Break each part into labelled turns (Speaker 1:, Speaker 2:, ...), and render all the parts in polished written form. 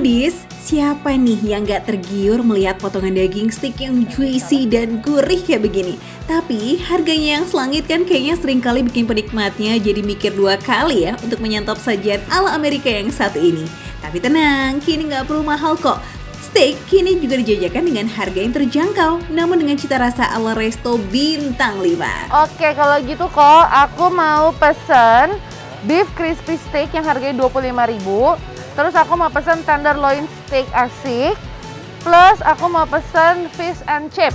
Speaker 1: Foodies, siapa nih yang gak tergiur melihat potongan daging steak yang juicy dan gurih kayak begini? Tapi harganya yang selangit kan kayaknya sering kali bikin penikmatnya jadi mikir dua kali ya untuk menyantap sajian ala Amerika yang satu ini. Tapi tenang, kini gak perlu mahal kok. Steak kini juga dijajakan dengan harga yang terjangkau, namun dengan cita rasa ala resto bintang 5.
Speaker 2: Oke, kalau gitu kok, aku mau pesen beef crispy steak yang harganya 25.000. Terus aku mau pesen tenderloin steak asik. Plus aku mau pesen fish and chip.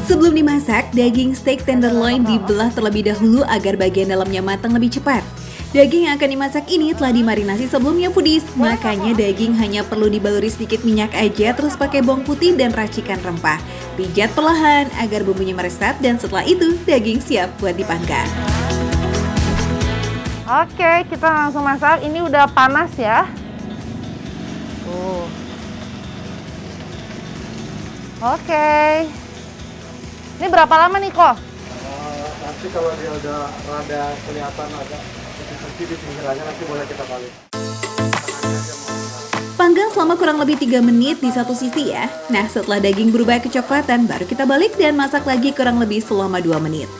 Speaker 1: Sebelum dimasak, daging steak tenderloin dibelah terlebih dahulu agar bagian dalamnya matang lebih cepat. Daging yang akan dimasak ini telah dimarinasi sebelumnya Foodies, makanya daging hanya perlu dibaluri sedikit minyak aja terus pakai bawang putih dan racikan rempah. Pijat perlahan agar bumbunya meresap dan setelah itu daging siap buat dipanggang.
Speaker 2: Oke, kita langsung masak. Ini udah panas ya. Oke. Ini berapa lama nih kok?
Speaker 3: Nanti kalau dia udah rada kelihatan agak bersih di pinggirannya nanti boleh kita balik.
Speaker 1: Panggang selama kurang lebih 3 menit di satu sisi ya. Nah setelah daging berubah kecoklatan baru kita balik dan masak lagi kurang lebih selama 2 menit.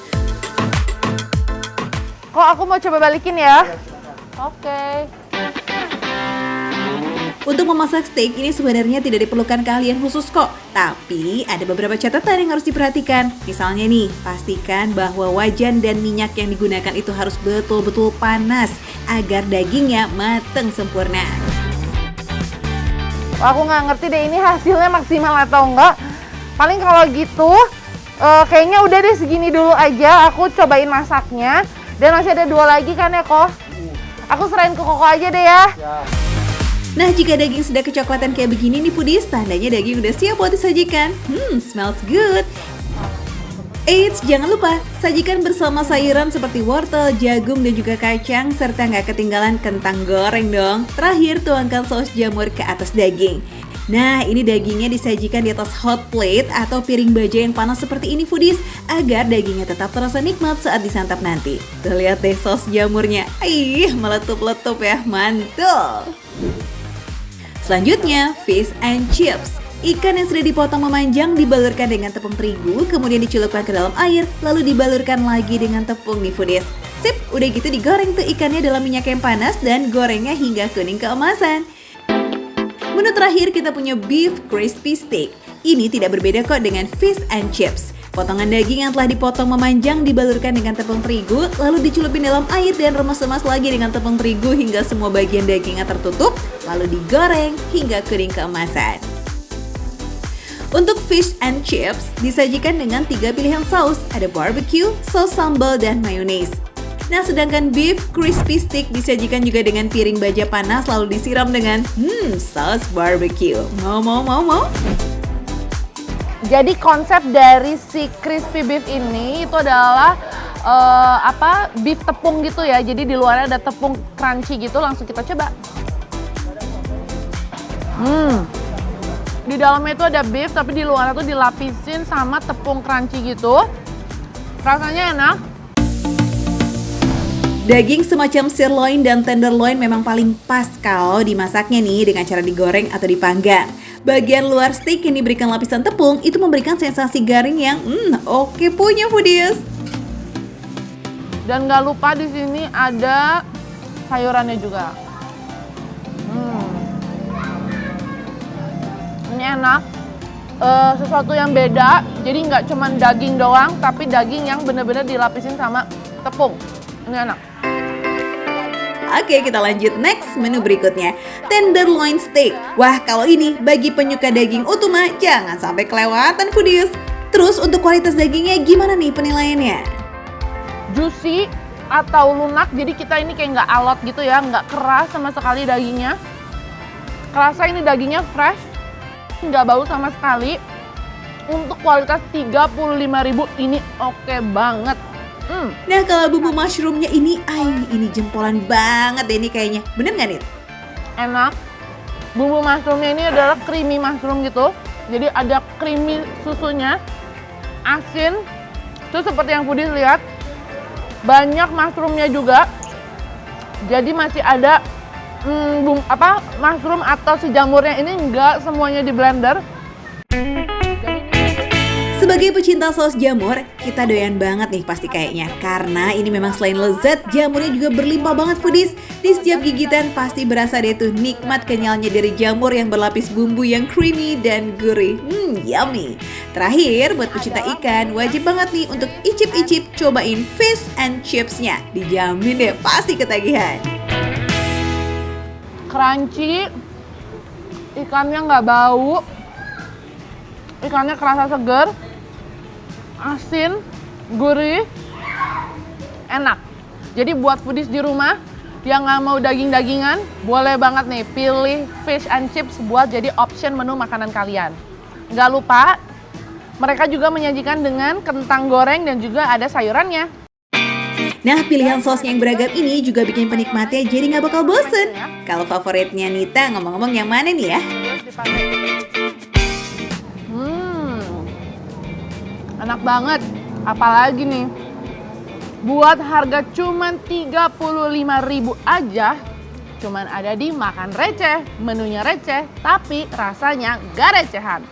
Speaker 2: Kok aku mau coba balikin ya? Oke.
Speaker 1: Untuk memasak steak ini sebenarnya tidak diperlukan keahlian khusus kok. Tapi ada beberapa catatan yang harus diperhatikan. Misalnya nih, pastikan bahwa wajan dan minyak yang digunakan itu harus betul-betul panas agar dagingnya mateng sempurna.
Speaker 2: Aku nggak ngerti deh ini hasilnya maksimal atau enggak. Paling kalau gitu, kayaknya udah deh segini dulu aja. Aku cobain masaknya. Dan masih ada 2 lagi kan ya kok? Aku serahin ke Koko aja deh ya.
Speaker 1: Nah jika daging sudah kecoklatan kayak begini nih Foodies, tandanya daging udah siap buat disajikan. Smells good. Eits, jangan lupa sajikan bersama sayuran seperti wortel, jagung dan juga kacang serta nggak ketinggalan kentang goreng dong. Terakhir tuangkan saus jamur ke atas daging. Nah ini dagingnya disajikan di atas hot plate atau piring baja yang panas seperti ini Foodies agar dagingnya tetap terasa nikmat saat disantap nanti. Tuh lihat deh saus jamurnya, meletup-letup ya, mantul. Selanjutnya fish and chips. Ikan yang sudah dipotong memanjang dibalurkan dengan tepung terigu, kemudian dicelupkan ke dalam air, lalu dibalurkan lagi dengan tepung nih Foodies. Sip, udah gitu digoreng tuh ikannya dalam minyak yang panas dan gorengnya hingga kuning keemasan. Menu terakhir kita punya beef crispy steak. Ini tidak berbeda kok dengan fish and chips. Potongan daging yang telah dipotong memanjang dibalurkan dengan tepung terigu, lalu dicelupin dalam air dan remas-remas lagi dengan tepung terigu hingga semua bagian dagingnya tertutup, lalu digoreng hingga kuning keemasan. Untuk fish and chips disajikan dengan 3 pilihan saus, ada barbecue, saus sambal, dan mayonnaise. Nah sedangkan beef crispy steak disajikan juga dengan piring baja panas lalu disiram dengan saus barbecue. Mau?
Speaker 2: Jadi konsep dari si crispy beef ini itu adalah beef tepung gitu ya. Jadi di luarnya ada tepung crunchy gitu. Langsung kita coba. Di dalamnya itu ada beef tapi di luarnya tuh dilapisin sama tepung crunchy gitu. Rasanya enak.
Speaker 1: Daging semacam sirloin dan tenderloin memang paling pas kalau dimasaknya nih dengan cara digoreng atau dipanggang. Bagian luar steak yang diberikan lapisan tepung itu memberikan sensasi garing yang oke punya Foodies.
Speaker 2: Dan nggak lupa di sini ada sayurannya juga. Ini enak. Sesuatu yang beda. Jadi nggak cuma daging doang, tapi daging yang benar-benar dilapisin sama tepung. Ini enak.
Speaker 1: Oke, kita lanjut next menu berikutnya, tenderloin steak. Wah, kalau ini bagi penyuka daging utuh mah jangan sampai kelewatan Foodies. Terus untuk kualitas dagingnya gimana nih penilaiannya?
Speaker 2: Juicy atau lunak, jadi kita ini kayak nggak alot gitu ya, nggak keras sama sekali dagingnya. Kerasa ini dagingnya fresh, nggak bau sama sekali. Untuk kualitas 35.000 ini oke banget.
Speaker 1: Nah kalau bumbu mushroomnya ini jempolan banget deh ini kayaknya. Bener nggak nih?
Speaker 2: Enak. Bumbu mushroomnya ini adalah creamy mushroom gitu. Jadi ada creamy susunya, asin. Terus seperti yang Foodies lihat, banyak mushroomnya juga. Jadi masih ada mushroom atau si jamurnya ini enggak semuanya di blender.
Speaker 1: Sebagai pecinta saus jamur, kita doyan banget nih pasti kayaknya. Karena ini memang selain lezat, jamurnya juga berlimpah banget foodies. Di setiap gigitan pasti berasa deh tuh nikmat kenyalnya dari jamur yang berlapis bumbu yang creamy dan gurih. Yummy. Terakhir, buat pecinta ikan, wajib banget nih untuk icip-icip cobain fish and chipsnya. Dijamin deh pasti ketagihan.
Speaker 2: Crunchy, ikannya nggak bau, ikannya kerasa seger, asin, gurih, enak. Jadi buat foodies di rumah yang nggak mau daging-dagingan, boleh banget nih pilih fish and chips buat jadi option menu makanan kalian. Nggak lupa, mereka juga menyajikan dengan kentang goreng dan juga ada sayurannya.
Speaker 1: Nah, pilihan sausnya yang beragam ini juga bikin penikmatnya jadi nggak bakal bosen. Kalau favoritnya Nita, ngomong-ngomong yang mana nih ya?
Speaker 2: Enak banget. Apalagi nih, buat harga cuman 35.000 aja, cuman ada di Makan Receh. Menunya receh, tapi rasanya gak recehan.